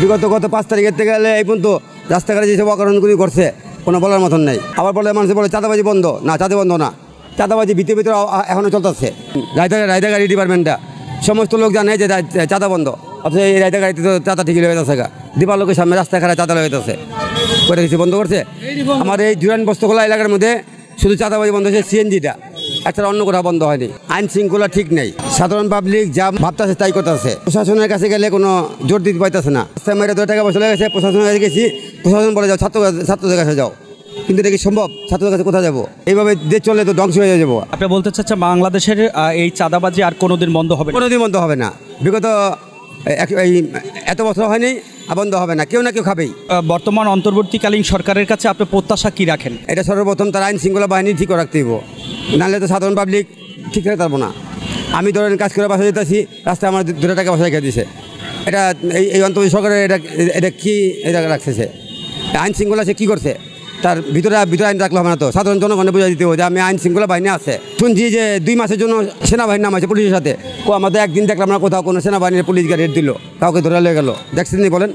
বিগত 5 তারিখের থেকে গেলে এই পর্যন্ত রাস্তাঘাটে যেসব অকারণগুলি করছে কোনো বলার মতন নেই। আবার বলে মানুষ বলে চাঁদাবাজি বন্ধ, না চাঁদা বন্ধ না, চাঁদাবাজি ভিতরে ভিতরে এখনও চলতেছে। রায়তাগাড়ি ডিপার্টমেন্টটা সমস্ত লোক জানে যে চাঁদা বন্ধ, অথচ এই রায়তাগাড়িতে তো চাঁদা ঠিকই লেগে যাচ্ছে। দীপার লোকের সামনে রাস্তা খারাপ চাঁদা লেগে যাচ্ছে, করে কিছু বন্ধ করছে। আমার এই জুরান বস্ত্রকলা এলাকার মধ্যে শুধু চাঁদাবাজি বন্ধ হয়েছে সিএনজিটা, এছাড়া অন্য কোথাও বন্ধ হয়নি। আইন শৃঙ্খলা ঠিক নেই, সাধারণ পাবলিক যা ভাবতেছে তাই করতেছে। প্রশাসনের কাছে গেলে কোনো জোর দিতে পাইতেছে না। মেয়েরা 2 টাকা পয়সা লেগেছে, প্রশাসনের কাছে গেছি, প্রশাসন বলে যাও ছাত্রদের কাছে যাও, কিন্তু এটা কি সম্ভব? ছাত্রদের কাছে কোথায় যাবো? এইভাবে দেশ চলে তো ধ্বংস হয়ে যাবো। আপনি বলতে চাচ্ছেন বাংলাদেশের এই চাঁদাবাজি আর কোনোদিন বন্ধ হবে না? কোনোদিন বন্ধ হবে না। বিগত এই এত বছর হয়নি, আর বন্ধ হবে না, কেউ না কেউ খাবেই। বর্তমান অন্তর্বর্তীকালীন সরকারের কাছে আপনি প্রত্যাশা কি রাখেন? এটা সর্বপ্রথম তার আইন শৃঙ্খলা বাহিনী ঠিক করে রাখতে হইব, নাহলে তো সাধারণ পাবলিক ঠিক রাখতে পারবো না। আমি ধরেন কাজ করে বাসা যেতেছি, রাস্তায় আমার 2 টাকা পয়সা রেখে দিছে, এটা এই অন্তর্বর্তী সরকারের এটা কি এটা রাখতেছে? আইন শৃঙ্খলা সে কী করছে? তার ভিতরে আইন রাখলে হবে না তো, সাধারণ জনগণে বুঝাই দিতে হবে যে আমি আইন শৃঙ্খলা বাহিনী আছে। শুনছি যে 2 মাসের জন্য সেনাবাহিনী নামাইছে পুলিশের সাথে। আমাদের একদিন দেখলাম না কোথাও কোনো সেনাবাহিনীর পুলিশ গাড়ি দিল, কাউকে ধরে লেগে গেল, দেখছেন বলেন।